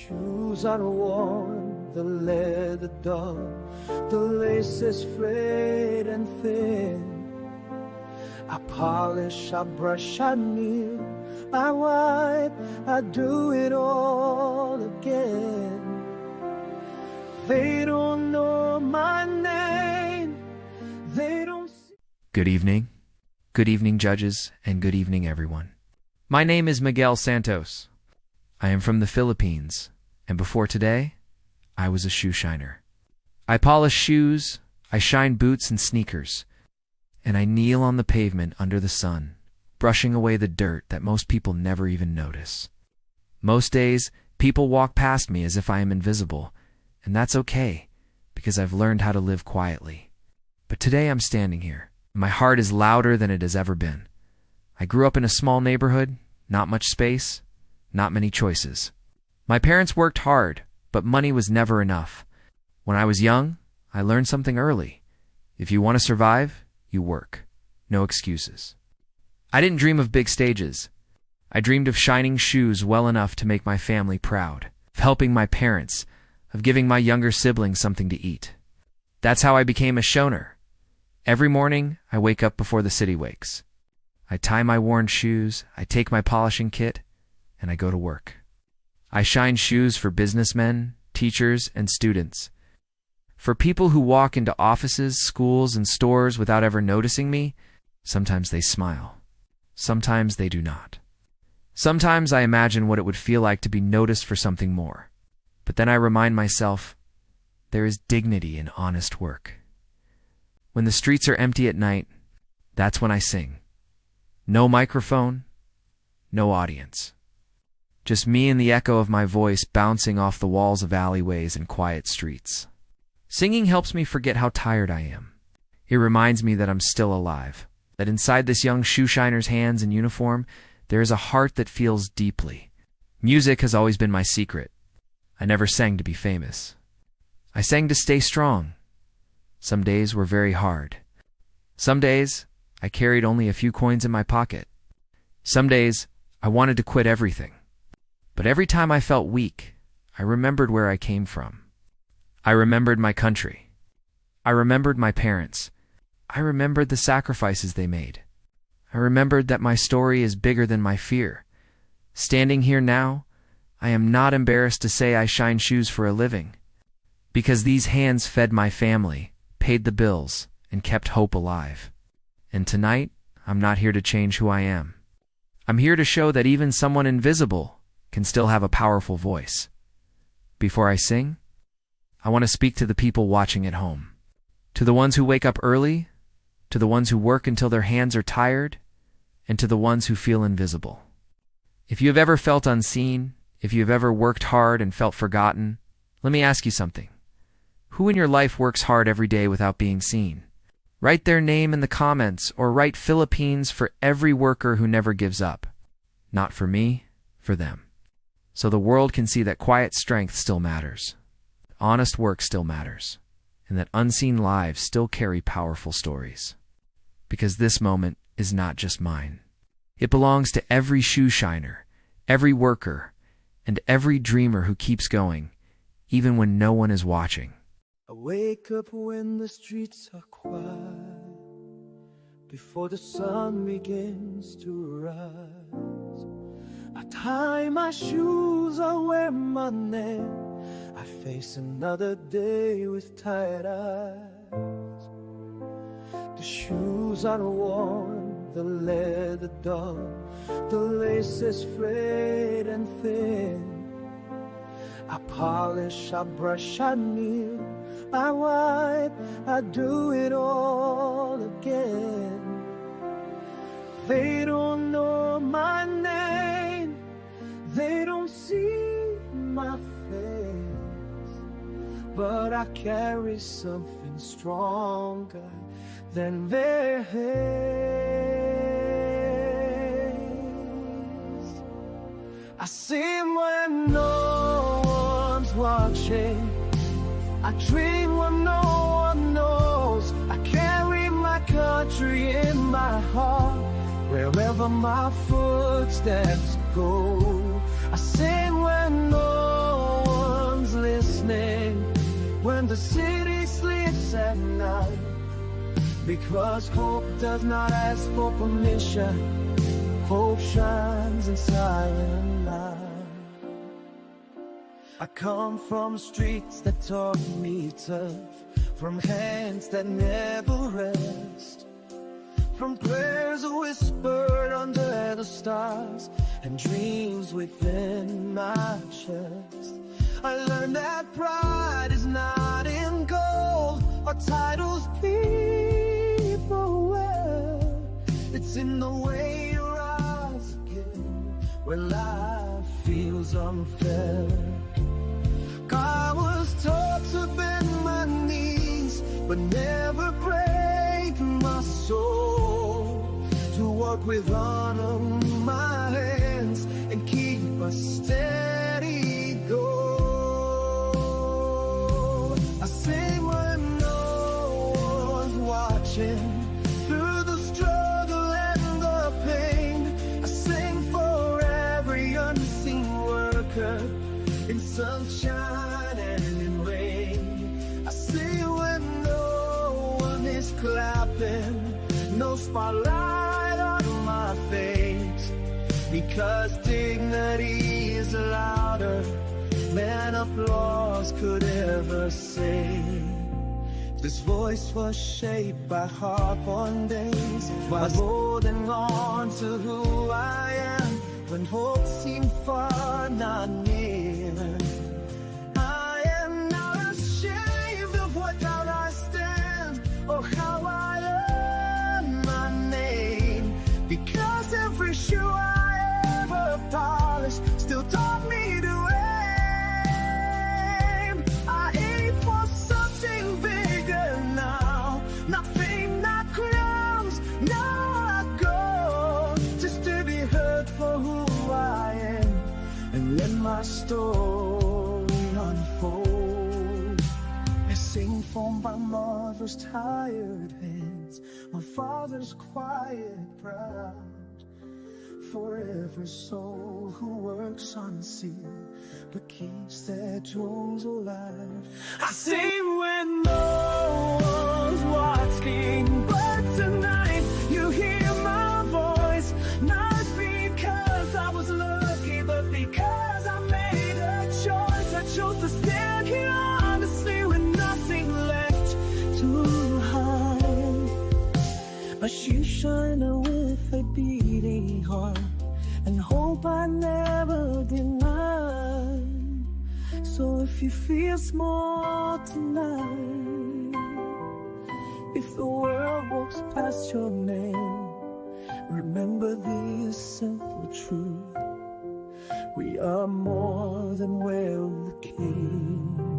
shoes are worn, the leather dull, the laces frayed and thin. I polish, I brush, I kneel, I wipe, I do it all again. They don't know my name, they don't see. Good evening. Good evening, judges, and good evening, everyone. My name is Miguel Santos. I am from the Philippines, and before today, I was a shoe shiner. I polish shoes, I shine boots and sneakers, and I kneel on the pavement under the sun, brushing away the dirt that most people never even notice. Most days, people walk past me as if I am invisible, and that's okay, because I've learned how to live quietly. But today I'm standing here. My heart is louder than it has ever been. I grew up in a small neighborhood, not much space, not many choices. My parents worked hard, but money was never enough. When I was young, I learned something early. If you want to survive, you work. No excuses. I didn't dream of big stages. I dreamed of shining shoes well enough to make my family proud, of helping my parents, of giving my younger siblings something to eat. That's how I became a shoner. Every morning, I wake up before the city wakes. I tie my worn shoes, I take my polishing kit, and I go to work. I shine shoes for businessmen, teachers, and students. For people who walk into offices, schools, and stores without ever noticing me, sometimes they smile. Sometimes they do not. Sometimes I imagine what it would feel like to be noticed for something more. But then I remind myself, there is dignity in honest work. When the streets are empty at night, that's when I sing. No microphone, no audience. Just me and the echo of my voice bouncing off the walls of alleyways and quiet streets. Singing helps me forget how tired I am. It reminds me that I'm still alive, that inside this young shoe shiner's hands and uniform, there is a heart that feels deeply. Music has always been my secret. I never sang to be famous. I sang to stay strong. Some days were very hard. Some days, I carried only a few coins in my pocket. Some days, I wanted to quit everything. But every time I felt weak, I remembered where I came from. I remembered my country. I remembered my parents. I remembered the sacrifices they made. I remembered that my story is bigger than my fear. Standing here now, I am not embarrassed to say I shine shoes for a living. Because these hands fed my family, paid the bills, and kept hope alive. And tonight, I'm not here to change who I am. I'm here to show that even someone invisible can still have a powerful voice. Before I sing, I want to speak to the people watching at home. To the ones who wake up early, to the ones who work until their hands are tired, and to the ones who feel invisible. If you have ever felt unseen, if you have ever worked hard and felt forgotten, let me ask you something. Who in your life works hard every day without being seen? Write their name in the comments or write Philippines for every worker who never gives up. Not for me, for them. So the world can see that quiet strength still matters. Honest work still matters. And that unseen lives still carry powerful stories. Because this moment is not just mine. It belongs to every shoe shiner, every worker, and every dreamer who keeps going, even when no one is watching. I wake up when the streets are quiet, before the sun begins to rise. I tie my shoes, I wear my name, I face another day with tired eyes. The shoes are worn, the leather dull, the laces frayed and thin. I polish, I brush, I kneel, I wipe, I do it all again. They don't know my name, they don't see my face, but I carry something stronger than their haze. I sing when no one's watching, I dream when no one knows. I carry my country in my heart, wherever my footsteps go. I sing when no when the city sleeps at night, because hope does not ask for permission. Hope shines in silent night. I come from streets that taught me tough, from hands that never rest, from prayers whispered under the stars, and dreams within my chest. I learned that pride is not in gold or titles people wear. It's in the way you rise again when life feels unfair. I was taught to bend my knees, but never break my soul. To walk with honor in my hands and keep a steady goal. I sing when no one's watching, through the struggle and the pain. I sing for every unseen worker, in sunshine and in rain. I sing when no one is clapping, no spotlight on my face, because dignity is louder than applause could ever say. This voice was shaped by hard-won days, by holding on to who I am when hope seemed far, not near. I am not ashamed of what doubt I stand, or how I earn my name, because every shoe I ever polished still taught me to aim. I aim for something bigger now, not fame, not crowns, not gold, just to be heard for who I am, and let my story unfold. I sing for my mother's tired hands, my father's quiet proud, for every soul who works unseen but keeps their dreams alive. I sing when no one's watching, but tonight you hear my voice, not because I was lucky, but because I made a choice. I chose to stand here honestly with nothing left to hide. A shoeshiner with a beating heart, and hope I never deny. So if you feel small tonight, if the world walks past your name, remember this simple truth: we are more than where we came.